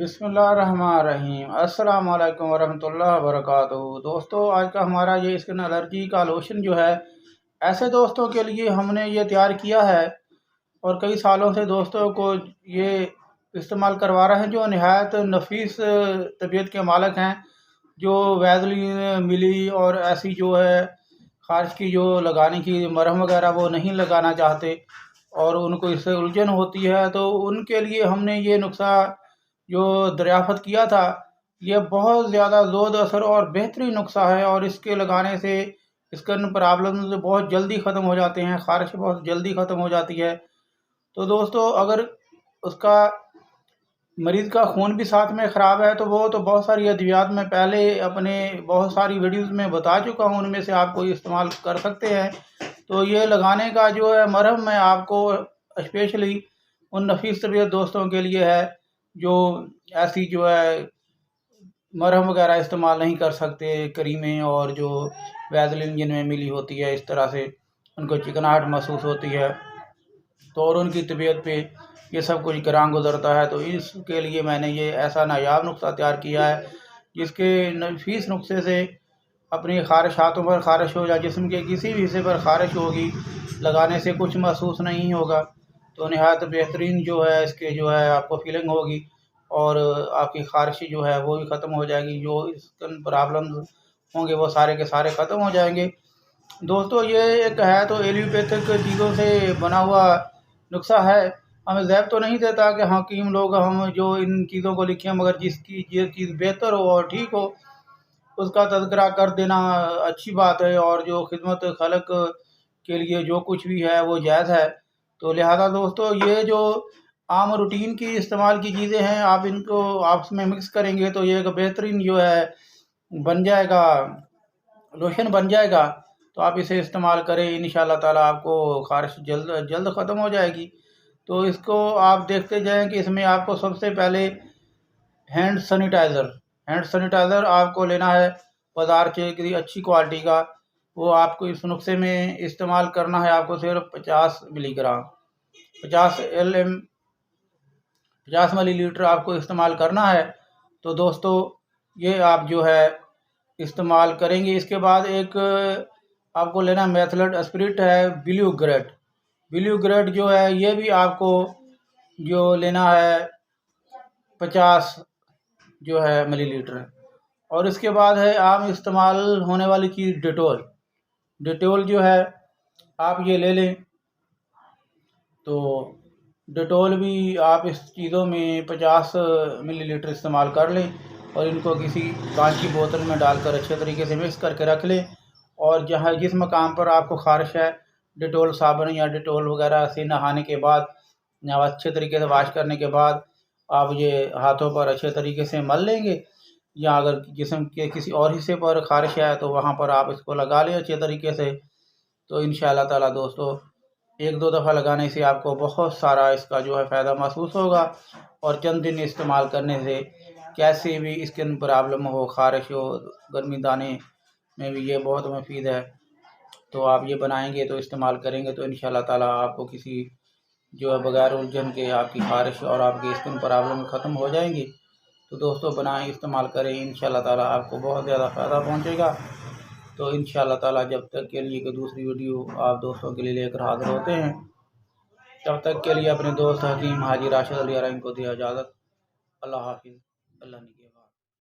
बिस्मिल्लाहिर्रहमानिर्रहीम। अस्सलाम वालेकुम वरहमतुल्लाहि वबरकातुहू। दोस्तों, आज का हमारा ये स्किन एलर्जी का लोशन जो है, ऐसे दोस्तों के लिए हमने ये तैयार किया है और कई सालों से दोस्तों को ये इस्तेमाल करवा रहे हैं, जो नहायत नफीस तबीयत के मालिक हैं, जो वैज़लीन मिली और ऐसी जो है ख़ारिश की जो लगाने की मरहम वगैरह वो नहीं लगाना चाहते और उनको इससे उलझन होती है, तो उनके लिए हमने ये नुस्खा जो दरियाफ़त किया था, ये बहुत ज़्यादा ज़ोर असर और बेहतरीन नुस्खा है और इसके लगाने से स्किन प्रॉब्लम्स बहुत जल्दी ख़त्म हो जाते हैं, ख़ारिश बहुत जल्दी ख़त्म हो जाती है। तो दोस्तों, अगर उसका मरीज़ का खून भी साथ में ख़राब है, तो वो तो बहुत सारी अद्वियात मैं पहले अपने बहुत सारी वीडियोज़ में बता चुका हूँ, उनमें से आप कोई इस्तेमाल कर सकते हैं। तो ये लगाने का जो है मरहम मैं आपको स्पेशली उन नफीस तबीयत दोस्तों के लिए है, जो ऐसी जो है मरहम वगैरह इस्तेमाल नहीं कर सकते, क्रीमें और जो वैज़लीन जिनमें मिली होती है, इस तरह से उनको चिकनाहट महसूस होती है, तो और उनकी तबीयत पे ये सब कुछ गिरान गुज़रता है। तो इसके लिए मैंने ये ऐसा नायाब नुस्खा तैयार किया है, जिसके नफीस नुस्खे से अपनी ख़ारिश, हाथों पर ख़ारिश हो या जिस्म के किसी भी हिस्से पर ख़ारिश होगी, लगाने से कुछ महसूस नहीं होगा। तो नहायत बेहतरीन जो है इसके जो है आपको फ़ीलिंग होगी और आपकी ख़ारिश जो है वो भी ख़त्म हो जाएगी। जो स्किन प्रॉब्लम्स होंगे वो सारे के सारे ख़त्म हो जाएंगे। दोस्तों, ये एक है तो एलोपैथिक चीज़ों से बना हुआ नुस्खा है। हमें ज़ैब तो नहीं देता कि हकीम लोग हम जो इन चीज़ों को लिखें, मगर जिसकी ये चीज़ बेहतर हो और ठीक हो, उसका तज़किरा कर देना अच्छी बात है और जो खिदमत खल्क के लिए जो कुछ भी है वो जायज़ है। तो लिहाजा दोस्तों, ये जो आम रूटीन की इस्तेमाल की चीज़ें हैं, आप इनको आपस में मिक्स करेंगे तो ये एक बेहतरीन जो है बन जाएगा, लोशन बन जाएगा। तो आप इसे इस्तेमाल करें, इंशाअल्लाह ताला आपको ख़ारिश जल्द जल्द ख़त्म हो जाएगी। तो इसको आप देखते जाएँ कि इसमें आपको सबसे पहले हैंड सैनिटाइज़र आपको लेना है बाज़ार से किसी अच्छी क्वालिटी का। वो आपको इस नुस्खे में इस्तेमाल करना है, आपको सिर्फ 50 मिलीग्राम 50 एलएम 50 मिलीलीटर आपको इस्तेमाल करना है। तो दोस्तों, ये आप जो है इस्तेमाल करेंगे। इसके बाद एक आपको लेना मेथलेट स्पिरिट है, ब्लू ग्रेड जो है ये भी आपको जो लेना है 50 जो है मिलीलीटर। और इसके बाद है आम इस्तेमाल होने वाली चीज़ डिटोल जो है आप ये ले लें। तो डिटोल भी आप इस चीज़ों में 50 मिलीलीटर इस्तेमाल कर लें और इनको किसी कांच की बोतल में डालकर अच्छे तरीके से मिक्स करके रख लें। और जहाँ जिस मकाम पर आपको ख़ारिश है, डिटोल साबुन या डिटोल वगैरह से नहाने के बाद या अच्छे तरीके से वाश करने के बाद आप ये हाथों पर अच्छे तरीके से मल लेंगे, या अगर जिस्म के किसी और हिस्से पर ख़ारिश है तो वहाँ पर आप इसको लगा लें अच्छे तरीके से। तो इंशाअल्लाह ताला दोस्तों, 1-2 दफ़ा लगाने से आपको बहुत सारा इसका जो है फ़ायदा महसूस होगा और चंद दिन इस्तेमाल करने से कैसी भी स्किन प्रॉब्लम हो, ख़ारिश हो, गर्मी दाने में भी ये बहुत मुफ़ीद है। तो आप ये बनाएँगे तो इस्तेमाल करेंगे तो इंशाअल्लाह ताला आपको किसी जो है बग़ैर उलझन के आपकी ख़ारिश और आपकी स्किन प्रॉब्लम ख़त्म हो जाएँगी। तो दोस्तों, बनाएँ, इस्तेमाल करें, इंशाअल्लाह ताला आपको बहुत ज़्यादा फ़ायदा पहुँचेगा। तो इंशाअल्लाह ताला जब तक के लिए कि दूसरी वीडियो आप दोस्तों के लिए लेकर हाज़िर होते हैं, तब तक के लिए अपने दोस्त हकीम हाजी राशिद अली को दिया इजाज़त। अल्लाह हाफ़िज़। अल्लाह ने किया।